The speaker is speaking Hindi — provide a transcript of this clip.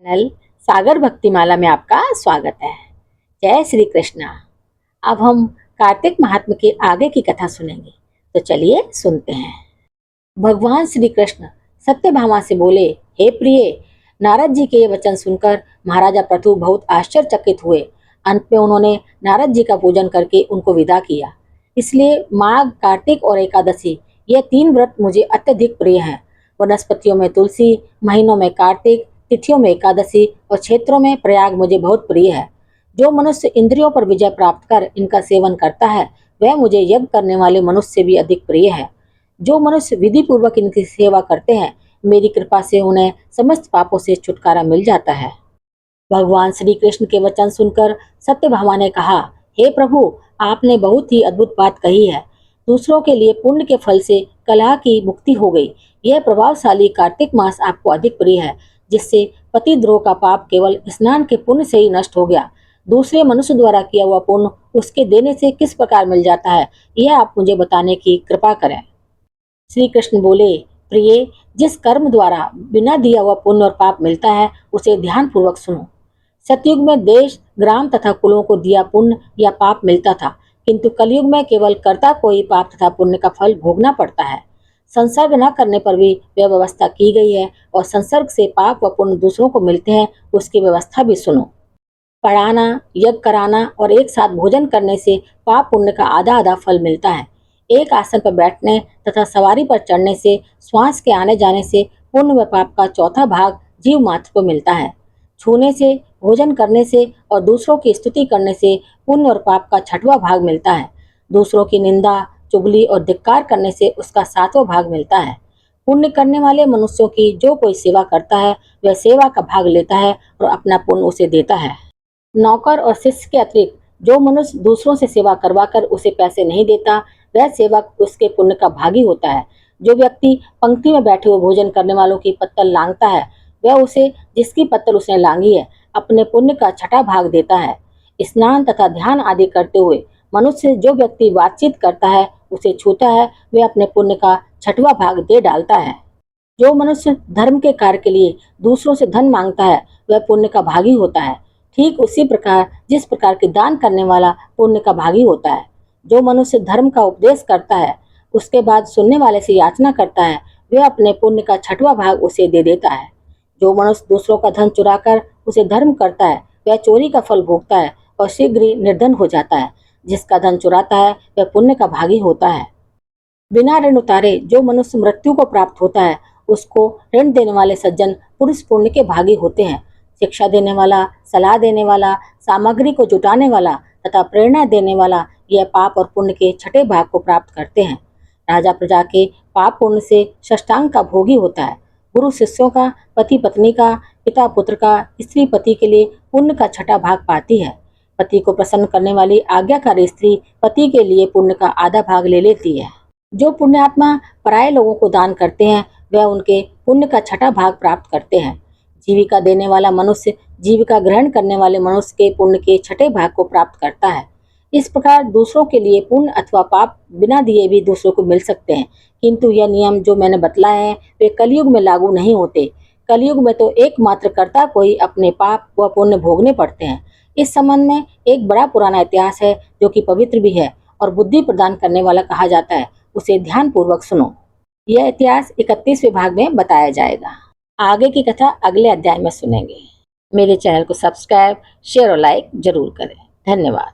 चैनल सागर भक्तिमाला में आपका स्वागत है। जय श्री कृष्णा। अब हम कार्तिक महात्म्य के आगे की कथा सुनेंगे, तो चलिए सुनते हैं। भगवान श्री कृष्ण सत्यभामा से बोले, हे प्रिय, नारद जी के ये वचन सुनकर महाराजा पृथु बहुत आश्चर्यचकित हुए। अंत में उन्होंने नारद जी का पूजन करके उनको विदा किया। इसलिए माघ, कार्तिक और एकादशी ये 3 व्रत मुझे अत्यधिक प्रिय हैं। वनस्पतियों में तुलसी, महीनों में कार्तिक, तिथियों में एकादशी और क्षेत्रों में प्रयाग मुझे बहुत प्रिय है। जो मनुष्य इंद्रियों पर विजय प्राप्त कर इनका सेवन करता है, वह मुझे यज्ञ करने वाले मनुष्य से भी अधिक प्रिय है। जो मनुष्य विधि पूर्वक इनकी सेवा करते हैं, मेरी कृपा से उन्हें समस्त पापों से छुटकारा मिल जाता है। भगवान श्री कृष्ण के वचन सुनकर सत्यभामा ने कहा, हे प्रभु, आपने बहुत ही अद्भुत बात कही है। दूसरों के लिए पुण्य के फल से कलह की मुक्ति हो गई। यह प्रभावशाली कार्तिक मास आपको अधिक प्रिय है, जिससे पतिद्रोह का पाप केवल स्नान के पुण्य से ही नष्ट हो गया। दूसरे मनुष्य द्वारा किया हुआ पुण्य उसके देने से किस प्रकार मिल जाता है, यह आप मुझे बताने की कृपा करें। श्री कृष्ण बोले, प्रिय, जिस कर्म द्वारा बिना दिया हुआ पुण्य और पाप मिलता है, उसे ध्यान पूर्वक सुनो। सतयुग में देश, ग्राम तथा कुलों को दिया पुण्य या पाप मिलता था, किंतु कलयुग में केवल कर्ता को ही पाप तथा पुण्य का फल भोगना पड़ता है। संसर्ग न करने पर भी वह व्यवस्था की गई है, और संसर्ग से पाप व पुण्य दूसरों को मिलते हैं, उसकी व्यवस्था भी सुनो। पढ़ाना, यज्ञ कराना और एक साथ भोजन करने से पाप पुण्य का आधा आधा फल मिलता है। एक आसन पर बैठने तथा सवारी पर चढ़ने से, श्वास के आने जाने से पुण्य व पाप का चौथा भाग जीव मात्र को मिलता है। छूने से, भोजन करने से और दूसरों की स्तुति करने से पुण्य और पाप का 6वां भाग मिलता है। दूसरों की निंदा, चुगली और धिक्कार करने से उसका 7वां भाग मिलता है। पुण्य करने वाले मनुष्यों की जो कोई सेवा करता है, वह सेवा का भाग लेता है और अपना पुण्य उसे देता है। नौकर और शिष्य के अतिरिक्त जो मनुष्य दूसरों से सेवा करवाकर उसे पैसे नहीं देता, वह सेवक उसके पुण्य का भागी होता है। जो व्यक्ति पंक्ति में बैठे हुए भोजन करने वालों की पत्तल लांघता है, वह उसे जिसकी पत्तल उसने लांघी है, अपने पुण्य का 6वां भाग देता है। स्नान तथा ध्यान आदि करते हुए मनुष्य जो व्यक्ति बातचीत करता है, उसे छूता है, वह अपने पुण्य का 6वां भाग दे डालता है। जो मनुष्य धर्म के कार्य के लिए दूसरों से धन मांगता है, वह पुण्य का भागी होता है। ठीक उसी प्रकार जिस प्रकार के दान करने वाला पुण्य का भागी होता है। जो मनुष्य धर्म का उपदेश करता है, उसके बाद सुनने वाले से याचना करता है, वह अपने पुण्य का 6वां भाग उसे दे देता है। जो मनुष्य दूसरों का धन चुराकर उसे धर्म करता है, वह चोरी का फल भोगता है और शीघ्र ही निर्धन हो जाता है। जिसका धन चुराता है, वह पुण्य का भागी होता है। बिना ऋण उतारे जो मनुष्य मृत्यु को प्राप्त होता है, उसको ऋण देने वाले सज्जन पुरुष पुण्य के भागी होते हैं। शिक्षा देने वाला, सलाह देने वाला, सामग्री को जुटाने वाला तथा प्रेरणा देने वाला, यह पाप और पुण्य के 6ठे भाग को प्राप्त करते हैं। राजा प्रजा के पाप पुण्य से षष्टांग का भोगी होता है। गुरु शिष्यों का, पति पत्नी का, पिता पुत्र का, स्त्री पति के लिए पुण्य का 6ठा भाग पाती है। पति को प्रसन्न करने वाली आज्ञाकारी स्त्री पति के लिए पुण्य का आधा भाग ले लेती है। जो पुण्यात्मा पराये लोगों को दान करते हैं, वह उनके पुण्य का 6ठा भाग प्राप्त करते हैं। जीविका देने वाला मनुष्य जीविका ग्रहण करने वाले मनुष्य के पुण्य के 6ठे भाग को प्राप्त करता है। इस प्रकार दूसरों के लिए पुण्य अथवा पाप बिना दिए भी दूसरों को मिल सकते हैं, किंतु यह नियम जो मैंने बतलाए हैं, वे कलयुग में लागू नहीं होते। कलयुग में तो एकमात्र कर्ता को ही अपने पाप व पुण्य भोगने पड़ते हैं। इस संबंध में एक बड़ा पुराना इतिहास है, जो कि पवित्र भी है और बुद्धि प्रदान करने वाला कहा जाता है। उसे ध्यान पूर्वक सुनो। यह इतिहास 31वें भाग में बताया जाएगा। आगे की कथा अगले अध्याय में सुनेंगे। मेरे चैनल को सब्सक्राइब, शेयर और लाइक जरूर करें। धन्यवाद।